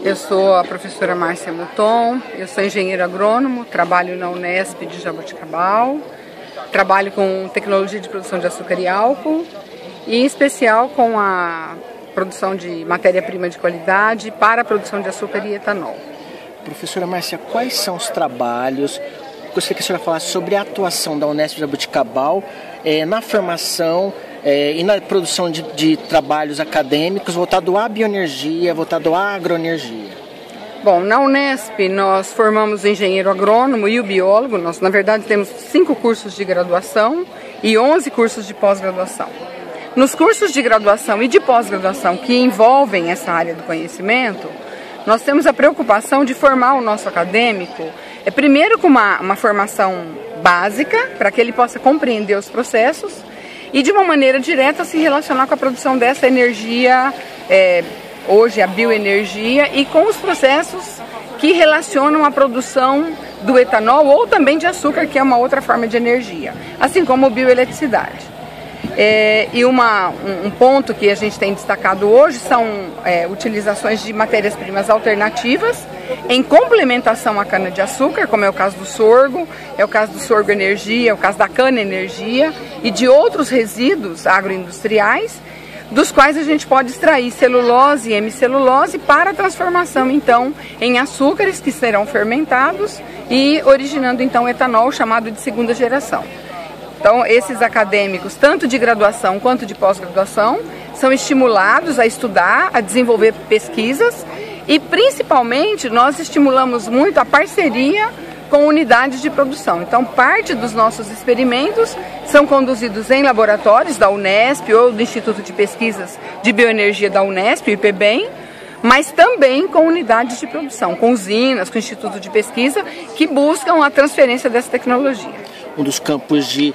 Eu sou a professora Márcia Mouton, eu sou engenheiro agrônomo, trabalho na Unesp de Jaboticabal, trabalho com tecnologia de produção de açúcar e álcool, e em especial com a produção de matéria-prima de qualidade para a produção de açúcar e etanol. Professora Márcia, quais são os trabalhos? Gostaria que a senhora falasse sobre a atuação da Unesp de Jaboticabal na formação e na produção de trabalhos acadêmicos voltado à bioenergia, voltado à agroenergia. Bom, na Unesp nós formamos o engenheiro agrônomo e o biólogo. Nós, na verdade, temos 5 cursos de graduação e 11 cursos de pós-graduação. Nos cursos de graduação e de pós-graduação que envolvem essa área do conhecimento, nós temos a preocupação de formar o nosso acadêmico, primeiro com uma formação básica, para que ele possa compreender os processos e de uma maneira direta se relacionar com a produção dessa energia, hoje a bioenergia, e com os processos que relacionam a produção do etanol ou também de açúcar, que é uma outra forma de energia, assim como a bioeletricidade. E um ponto que a gente tem destacado hoje são utilizações de matérias-primas alternativas em complementação à cana-de-açúcar, como é o caso do sorgo, é o caso do sorgo energia, é o caso da cana-energia e de outros resíduos agroindustriais, dos quais a gente pode extrair celulose e hemicelulose para a transformação, então, em açúcares que serão fermentados e originando, então, etanol chamado de segunda geração. Então, esses acadêmicos, tanto de graduação quanto de pós-graduação, são estimulados a estudar, a desenvolver pesquisas e, principalmente, nós estimulamos muito a parceria com unidades de produção. Então, parte dos nossos experimentos são conduzidos em laboratórios da Unesp ou do Instituto de Pesquisas de Bioenergia da Unesp, o IPBEM, mas também com unidades de produção, com usinas, com Instituto de Pesquisa, que buscam a transferência dessa tecnologia. Um dos campos de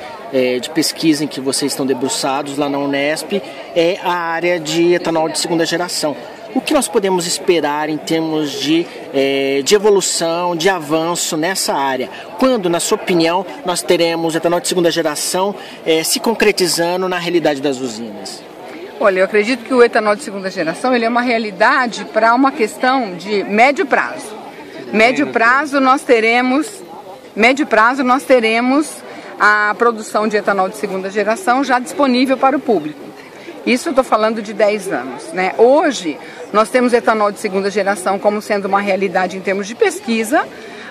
pesquisa em que vocês estão debruçados lá na Unesp é a área de etanol de segunda geração. O que nós podemos esperar em termos de evolução, de avanço nessa área? Quando, na sua opinião, nós teremos etanol de segunda geração se concretizando na realidade das usinas? Olha, eu acredito que o etanol de segunda geração ele é uma realidade para uma questão de médio prazo. Médio prazo nós teremos a produção de etanol de segunda geração já disponível para o público. Isso eu estou falando de 10 anos, né? Hoje, nós temos etanol de segunda geração como sendo uma realidade em termos de pesquisa.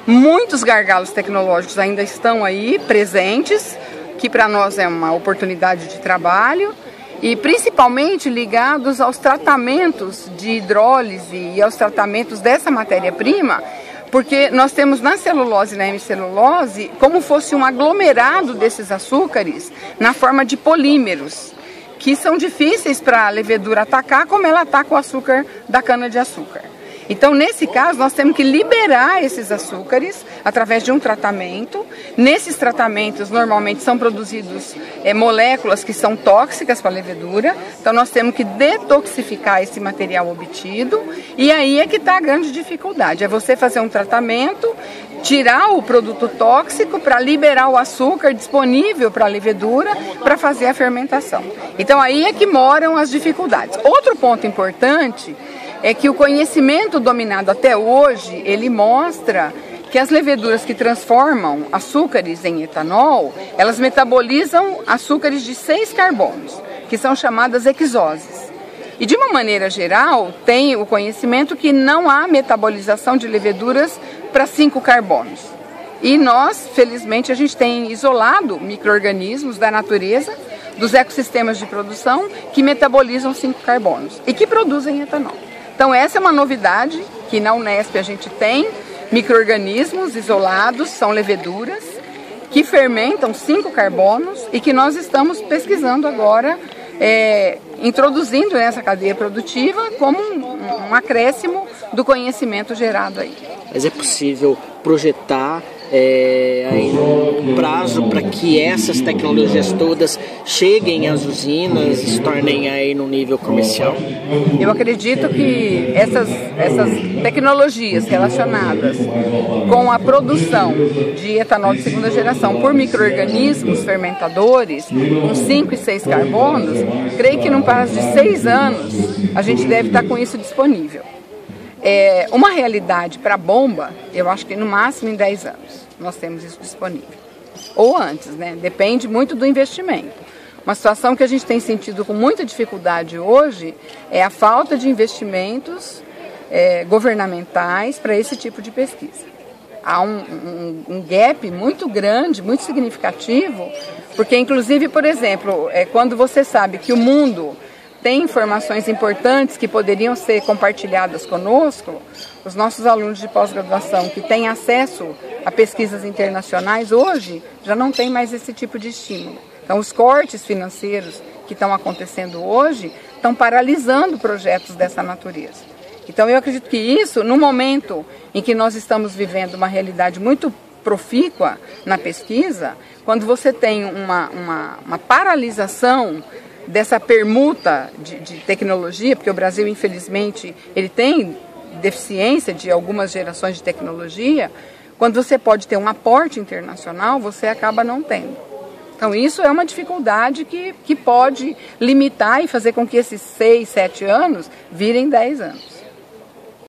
Muitos gargalos tecnológicos ainda estão aí presentes, que para nós é uma oportunidade de trabalho, e principalmente ligados aos tratamentos de hidrólise e aos tratamentos dessa matéria-prima, porque nós temos na celulose e na hemicelulose como fosse um aglomerado desses açúcares na forma de polímeros, que são difíceis para a levedura atacar, como ela ataca o açúcar da cana-de-açúcar. Então, nesse caso, nós temos que liberar esses açúcares através de um tratamento. Nesses tratamentos, normalmente, são produzidos moléculas que são tóxicas para a levedura. Então, nós temos que detoxificar esse material obtido. E aí é que está a grande dificuldade. É você fazer um tratamento, tirar o produto tóxico para liberar o açúcar disponível para a levedura para fazer a fermentação. Então, aí é que moram as dificuldades. Outro ponto importante é que o conhecimento dominado até hoje, ele mostra que as leveduras que transformam açúcares em etanol, elas metabolizam açúcares de 6 carbonos, que são chamadas hexoses. E de uma maneira geral, tem o conhecimento que não há metabolização de leveduras para 5 carbonos. E nós, felizmente, a gente tem isolado micro-organismos da natureza, dos ecossistemas de produção, que metabolizam 5 carbonos e que produzem etanol. Então essa é uma novidade que na Unesp a gente tem, micro-organismos isolados, são leveduras, que fermentam 5 carbonos e que nós estamos pesquisando agora, introduzindo nessa cadeia produtiva como um acréscimo do conhecimento gerado aí. Mas é possível projetar aí no prazo para que essas tecnologias todas cheguem às usinas e se tornem aí no nível comercial? Eu acredito que essas tecnologias relacionadas com a produção de etanol de segunda geração por micro-organismos fermentadores com 5 e 6 carbonos, creio que num prazo de 6 anos a gente deve estar com isso disponível. Uma realidade para a bomba, eu acho que no máximo em 10 anos nós temos isso disponível. Ou antes, né? Depende muito do investimento. Uma situação que a gente tem sentido com muita dificuldade hoje é a falta de investimentos governamentais para esse tipo de pesquisa. Há um gap muito grande, muito significativo, porque inclusive, por exemplo, quando você sabe que o mundo tem informações importantes que poderiam ser compartilhadas conosco, os nossos alunos de pós-graduação que têm acesso a pesquisas internacionais hoje já não têm mais esse tipo de estímulo. Então os cortes financeiros que estão acontecendo hoje estão paralisando projetos dessa natureza. Então eu acredito que isso, no momento em que nós estamos vivendo uma realidade muito profícua na pesquisa, quando você tem uma paralisação dessa permuta de tecnologia, porque o Brasil, infelizmente, ele tem deficiência de algumas gerações de tecnologia, quando você pode ter um aporte internacional, você acaba não tendo. Então isso é uma dificuldade que pode limitar e fazer com que esses 6, 7 anos virem 10 anos.